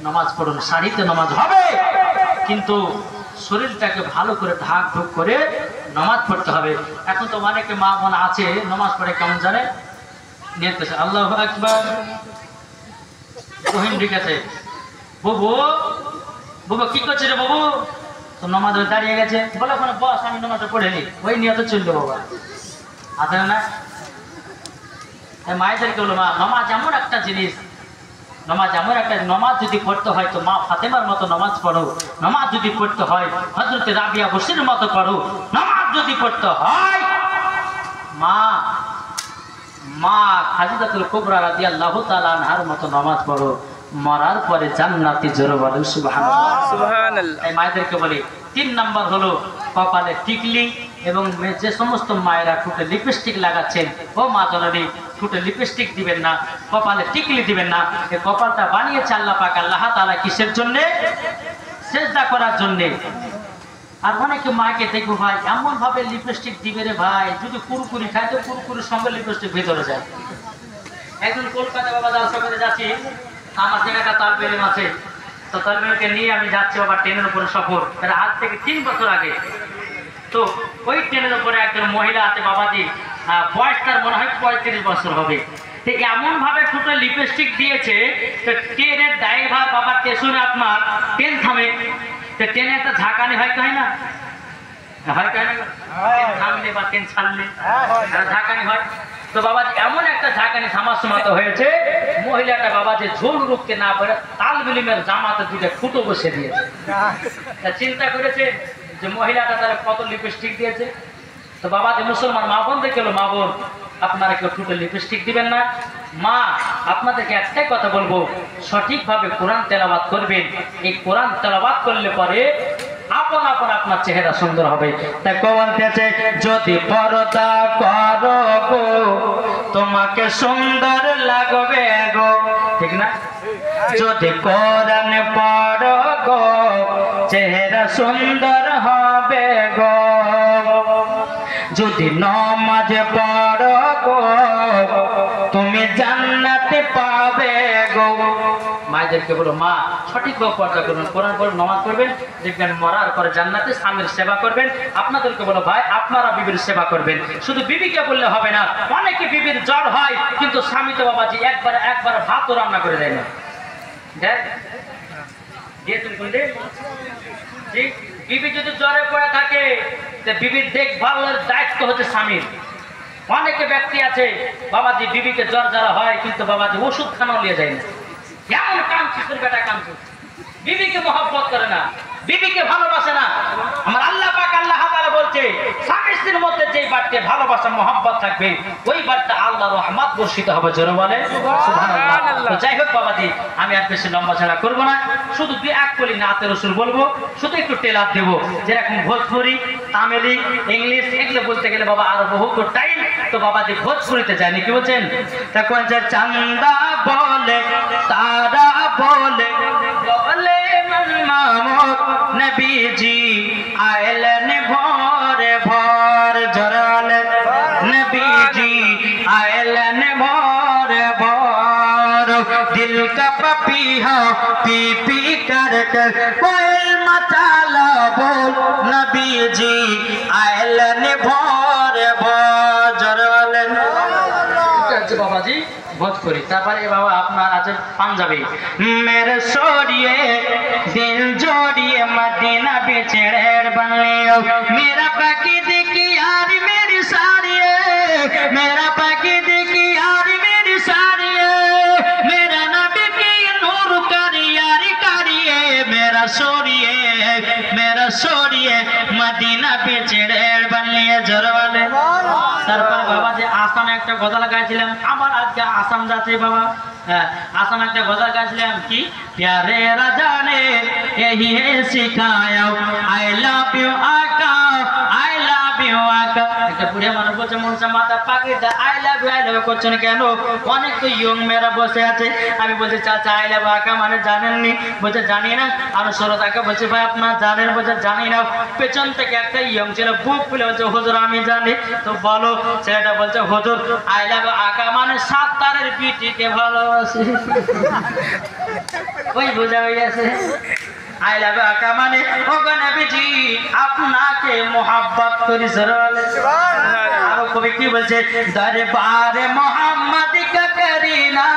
নামাজ পড়ুন, শাড়িতে নামাজ হবে, কিন্তু শরীরটাকে ভালো করে ঢাক ঢুক করে নামাজ পড়তে হবে। এখন তো অনেকে মা বোন আছে নামাজ পড়ে কেমন জানে, নিয়েছে আল্লাহু আকবার, ওহিন ঠিক আছে, বাবু বাবু কি করছে রে বাবু, তো নামাজ দাঁড়িয়ে গেছে, বলে ওখানে বস আমি নামাজটা পড়ে নি, ওই নিয়ে তো চললো বাবা আছে না। মায়েদেরকে বলো মা নামাজ এমন একটা জিনিস, নামাজ এমন একটা, নামাজ যদি পড়তে হয় তো মা ফাতেমার মতো নামাজ পড়ো, নামাজ যদি পড়তে হয় হযরত রাবিয়া বসির মতো পড়ো, নামাজ যদি পড়তে হয় মা মা খাদিজাতুল কুবরা রাদিয়াল্লাহু তাআলা আনহার মতো নামাজ পড়ো, মরার পরে জান্নাতি জোরে বলো সুবহানাল্লাহ সুবহানাল্লাহ। এই মায়েদেরকে বলি 3 নাম্বার হলো কপালে টিকলি, এবং যে সমস্ত মায়েরা ঠোঁটে লিপস্টিক লাগাচ্ছেন, ও মা জননী ঠোঁটে লিপস্টিক দিবেন না, কপালে টিকলি দিবেন না। এই কপালটা বানিয়েছে আল্লাহ পাক আল্লাহ তাআলা কিসের জন্য? সিজদা করার জন্য। আর অনেকে মাকে দেখবো ভাই এমন ভাবে লিপস্টিক দিবে রে ভাই, যদি কুরকুরি খায় তো কুরকুরির সঙ্গে লিপস্টিক ভিতরে যায়। একজন কলকাতা বাবা জালসা করে যাচ্ছি, আমার জায়গাটা তালবেলিম আছে, তো তালবেলিমকে নিয়ে আমি যাচ্ছি বাবা ট্রেনের উপরে সফর, আজ থেকে 3 বছর আগে। তো ওই ট্রেনের উপরে একজন মহিলা আছে বাবাজি, বয়স তার মনে হয় 35 বছর হবে, তো এমন ভাবে ঠোঁটে লিপস্টিক দিয়েছে, তো ট্রেনের ড্রাইভার বাবা স্টেশনে আপনার ট্রেন থামে, তো ট্রেনে একটা ঝাঁকানি হয় না, হয় না, থামলে বা ট্রেন ছাড়লে ঝাঁকানি হয়। তো বাবাজি এমন একটা ঝাঁকানি থামার সময় হয়েছে, মহিলাটা বাবাজি ঝোল রুখতে না পারে তালবিলিমের জামাতে 2টা ফুটো বসে দিয়েছে। চিন্তা করেছে যে মহিলাটা তারা কত লিপস্টিক দিয়েছে। তো বাবাজি মুসলমান মা বোন দেখে মা বোন আপনারা কেউ ঠোঁটে লিপস্টিক দিবেন না। মা আপনাদেরকে একটাই কথা বলবো, সঠিকভাবে কোরআন তেলাওয়াত করবেন। এই কোরআন তেলাওয়াত করলে পরে আপন আপন আপনার চেহারা সুন্দর হবে। তাই বলতেছে যদি পর্দা করো গো তোমাকে সুন্দর লাগবে গো, ঠিক না? যদি কোরআন পড়ো গো চেহারা সুন্দর হবে গো, যদি নামাজ পড়ো গো তুমি জান্নাতে পাবে গো। মায়েদেরকে বলো মা সঠিকভাবে পর্দা করবেন, কোরআন পড়ে নামাজ পড়বেন, দেখবেন মরার পরে জান্নাতে স্বামীর সেবা করবেন। আপনাদেরকে বলো ভাই আপনারা বিবির সেবা করবেন। শুধু বিবিকে বললে হবে না, অনেকে বিবির জ্বর হয় কিন্তু স্বামী তো বাবাজি একবার ভাতও রান্না করে দেয় না। বিবি যদি জ্বরে পড়ে থাকে বিবির দেখভালের দায়িত্ব হচ্ছে স্বামীর। অনেকে ব্যক্তি আছে বাবাজি বিবিকে জ্বর জ্বালা হয় কিন্তু বাবাজি ওষুধ খানাও নিয়ে যায় না, এমন কাঞ্চুর বেটা কাঞ্চুর, বিবিকে মহব্বত করে না, বিবিকে ভালোবাসে না। আমার আল্লাহ পাক আল্লাহ তাআলা বলছে স্বামী স্ত্রীর মধ্যে যেই বাড়তে ভালোবাসা মহব্বত থাকবে ওই বাড়তে আল্লাহর রহমত বর্ষিত হবে। জোরে বলে সুবহানাল্লাহ। তো যাই হোক বাবাজি আমি আর বেশি লম্বা ছাড়া করবো না, শুধু 2-1 কলি নাতে রসুল বলবো, শুধু একটু টেলার দেবো। যেরকম ভোজপুরি তামিলি ইংলিশ এগুলো বলতে গেলে বাবা আরো বহু টাইম, তো বাবাজি ভোজপুরিতে যায়নি কি বলছেন? তখন চান্দা বলে তারা বলে বলে মামুদ নবীজি আইলেন ভোরে ভোর, জরালে নবীজি আইলেন ভোরে ভোর, दिल का पपीहा पी पी कर कर कोयल मचाला बोल नबी जी आइलन भोर भोर, जराले बाबाजी भोजपुरी। তারপরে বাবা আপনার আছে পাঞ্জাবি, मेरे सोरिए दिल जोड़िए मदीना बेचड़ेर बनले, मेरा पाकी देखी यार मेरी सारी, मेरा पाकी देखी यार मेरी सारी, मेरा नबी की नूर करी यारी करिए, मेरा सोरिए मदीना बेचड़ेर बनले, जरवाले। তারপর বাবা যে আসামে একটা গজল গাইছিলাম, আবার আজকে আসাম যাচ্ছে বাবা। হ্যাঁ আসামে একটা গজল গাইছিলাম কি প্যারে রাজা নে यही है सिखाया आई लव यू आका, आई लव यू आका। একটা বুড়ে মানুষ বলছে মনসা মাথা পাখিটা আই লাভ ইউ করছেন কেন? অনেক তো ইয়ং মেয়েরা বসে আছে। আমি বলছি চাচা আই লাভ আঁকা মানে জানেননি? বলছে জানি না। আর সরতাকে বলছি ভাই আপনার জানেন? বলছে জানি না। পেছন থেকে একটা ইয়ং ছেলে বুক খুলে বলছে হুজুর আমি জানি। তো বলো। ছেলেটা বলছে হুজুর আই লাভ আঁকা মানে 7 তারের বিটিকে ভালোবাসে। ওই বোঝা হয়ে গেছে। আই লাভ আকা মানে ওগো নবীজি আপনাকে মোহাব্বত করি। আর কবি কি বলছে দরবারে মোহাম্মদ কা করিনা